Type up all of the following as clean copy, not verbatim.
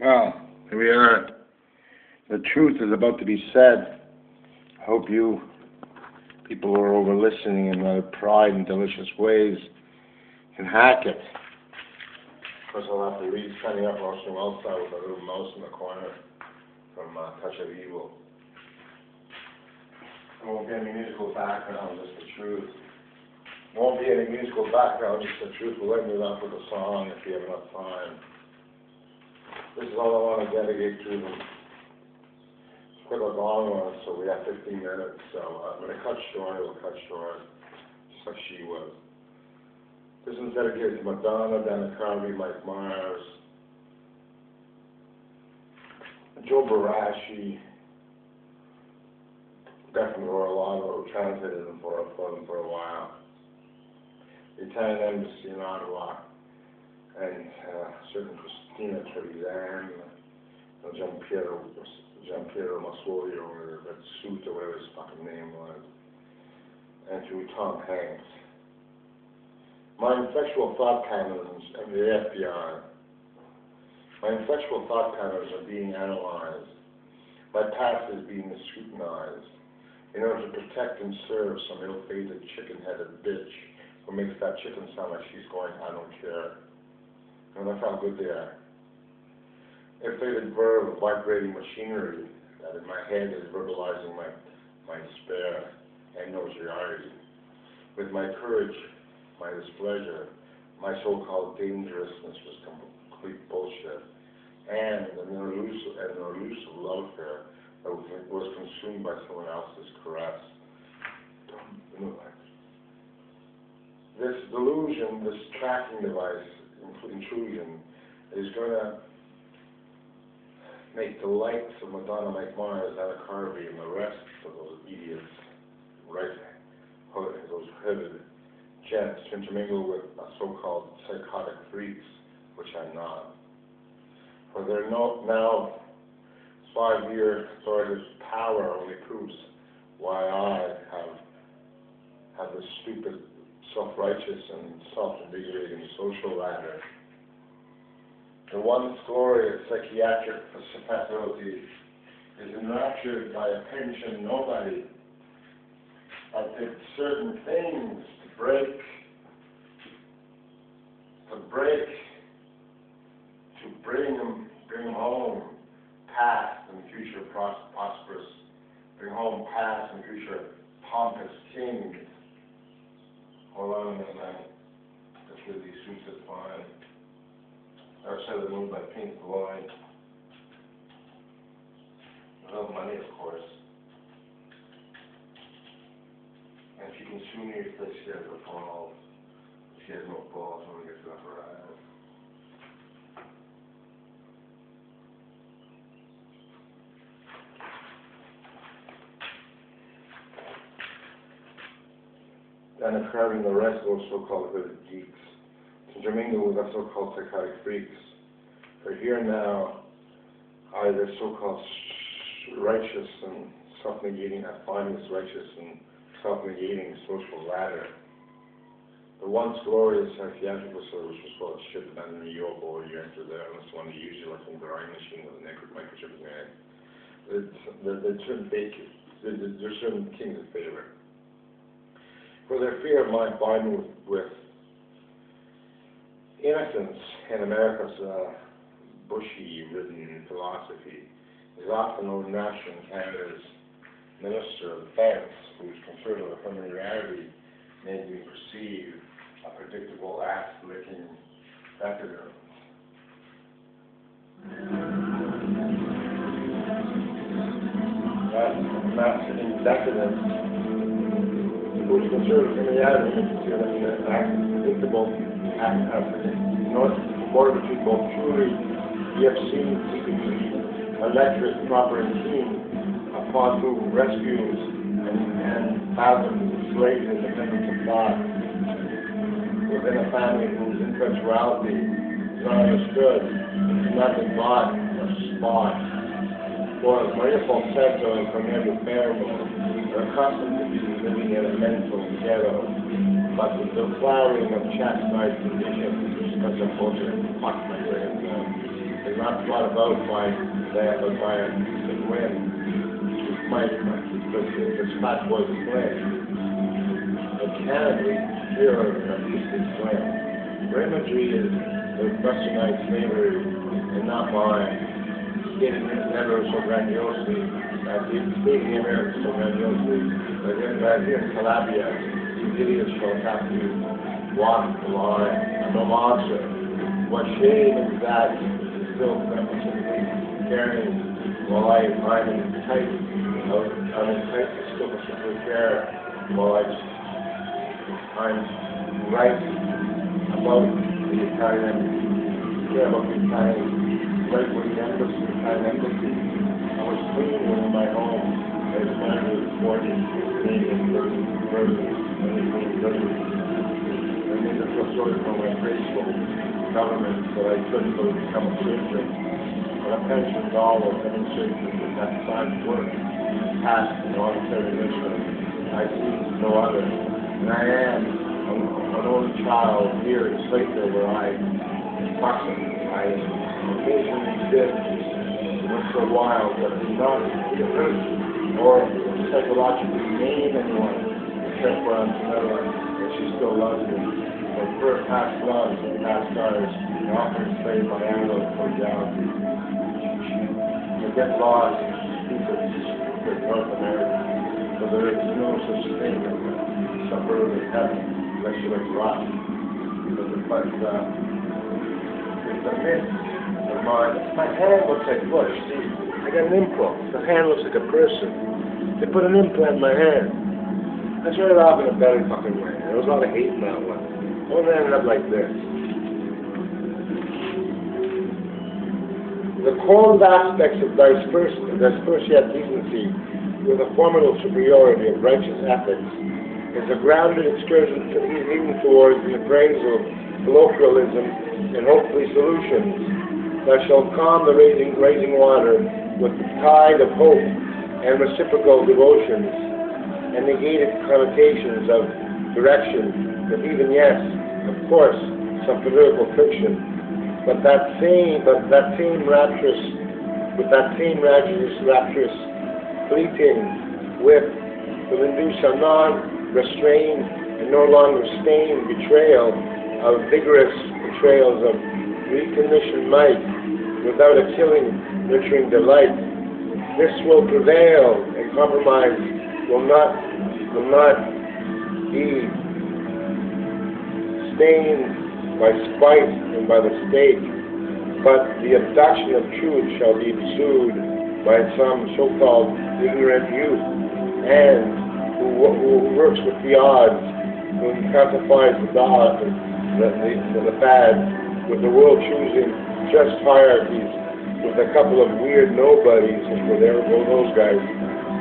Well, here we are. The truth is about to be said. I hope you people who are over listening in their pride and delicious ways can hack it. Of course, I'll have to read Standing Up Roasting Outside with a little mouse in the corner from Touch of Evil. There won't be any musical background, just the truth. There won't be any musical background, just the truth. We'll end it up with a song if you have enough time. This is all I want to dedicate to them. It's quite a long one, so we have 15 minutes. So I'm going to cut short. It'll cut short, just like she was. This is dedicated to Madonna, Dana Carvey, Mike Myers, Joe Barashi, Stefan Orlando, who translated them for them for a while. The Italian Embassy in Ottawa, and certain Christina Trevisan, Giampiero Massuoli, or that suit, or whatever his fucking name was, and to Tom Hanks. My intellectual thought patterns and the FBI. My intellectual thought patterns are being analyzed. My past is being scrutinized in order to protect and serve some ill-fated, chicken-headed bitch who makes that chicken sound like she's going, I don't care. And that's how good they are. Inflated verb of vibrating machinery that in my head is verbalizing my despair and notoriety. With my courage, my displeasure, my so-called dangerousness was complete bullshit, and an elusive love affair that was consumed by someone else's caress. This delusion, this tracking device, intrusion, is going to make the likes of Madonna, Mike Myers, Dana Carvey, and the rest of those idiots, right, those hooded gents, intermingle with so-called psychotic freaks, which I'm not. For their now 5-year authoritative power only proves why I have this stupid, self-righteous, and self-invigorating social ladder. The once glorious psychiatric facility is enraptured by a pension nobody that did certain things to bring home past and future prosperous, bring home past and future pompous kings. Hold on a minute, let's get these suits at fine. Outside the moon by Pink Floyd. No money, of course. And if you can sue me if this she has a ball, she has no balls when we get to her eyes. Dana Carvey and the rest of those so-called hooded geeks to intermingle with the so-called psychotic freaks. For here now, either so-called righteous and self-negating, I find this righteous and self-negating social ladder. The once glorious psychiatric facility, which was full of shit done in New York, or you enter there unless you want to use it like some drying machine with a microchip in there. There's certain kings in favor. For their fear of my binding with innocence in America's bushy-ridden philosophy is often old National Canada's Minister of Defense, whose conservative familiarity made me perceive a predictable ass-licking decadence. That masculine decadence, whose conservative familiarity makes me perceive an predictable border between both truly obscene, secretly electric, proper and keen, upon whom rescues and thousands of slaves independence of thought, within a family whose intellectuality is not understood, is not been bought or spot. For as Maria Falsetto and Sandro E Fermo are accustomed to be living in a mental ghetto, but with the flowering of chastised conditions, such a culture, fuck my brains out. is not brought about by a whim. It's fat boy's flesh. Mechanically pure and artistic flame. For imagery is the westernized slavery and not mine. Stated never so grandiosely, stating the Americans so grandiosely, that here in Calabria, you idiots shall have to walk the line. I'm no monster. What shame is that still simply carrying while I'm in tight, still simply care while I'm right about the Italian, right-wing embassy, Italian embassy. I was cleaning in my home as Sandro E Fermo, Canadian version, I made a feel sorry for my graceful government that I couldn't go become a surgeon. But a pension dollar having surgery with that signed work, past the voluntary mission, I see no other. And I am an only child here in Slater where I occasionally did once in a while, but do not hurt or psychologically maim anyone except for Aunt Camilla, and she still loves me. But for past loves and past stars, I often say my arrow for reality. I get lost in stupid North America, but there is no such thing as a suburban heaven unless you like rock. But it's a myth of mine. My hand looks like bush. See, I got an implant. The hand looks like a person. They put an implant in my hand. I started off in a better fucking way. There was a lot of hate in that one. I would have ended up like this. The cold aspects of disperse yet decency, with a formidable superiority of righteous ethics, is a grounded excursion even towards the appraisal of colloquialism and hopefully solutions that shall calm the rising water with the tide of hope and reciprocal devotions and negated connotations of direction, with even, yes, of course, some political fiction, but that same rapturous fleeting whip will induce a non-restrained and no longer stained betrayal of vigorous betrayals of recognition might without a killing, nurturing delight. This will prevail, and compromise will not be stained by spite and by the state, but the abduction of truth shall be pursued by some so-called ignorant youth, and who works with the odds, who classifies the bad with the world choosing just hierarchies with a couple of weird nobodies, and there go those guys,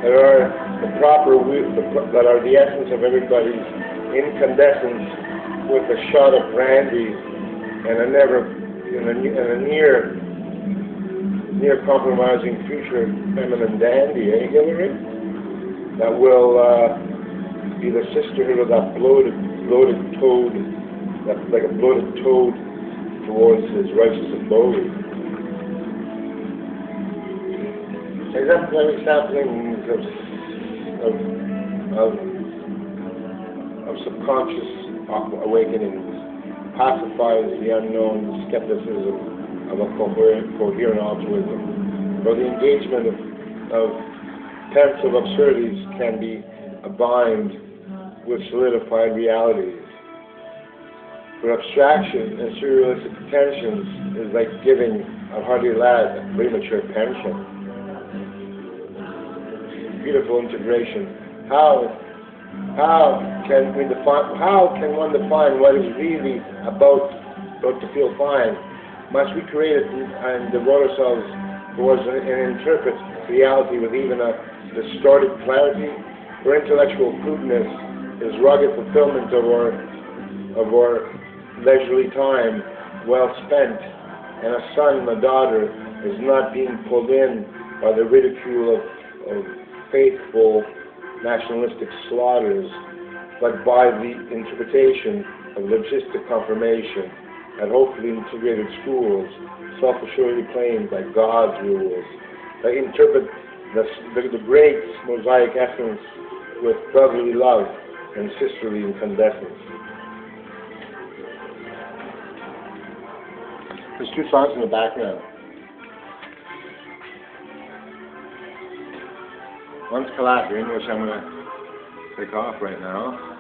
that are that are the essence of everybody's incandescence, with a shot of brandy and a near compromising future feminine dandy, eh, Hillary? That will be the sisterhood of that bloated toad, that's like a bloated toad towards his righteous abode. Exemplary samplings of subconscious awakenings pacifies the unknown skepticism of a coherent altruism, where the engagement of pensive absurdities can be bound with solidified realities. For abstraction and surrealistic pretensions is like giving a hardy lad a premature pension. Beautiful integration. How can one define what is really about to feel fine? Must we create it and devote ourselves towards and interpret reality with even a distorted clarity? For intellectual crudeness is rugged fulfillment of our leisurely time well spent, and a son and a daughter is not being pulled in by the ridicule of faithful nationalistic slaughters, but by the interpretation of logistic confirmation at hopefully integrated schools, self-assuredly claimed that God's rules, that interpret the great mosaic essence with brotherly love and sisterly incandescence. There's two songs in the background. One's Calabrian, which I'm going to take off right now.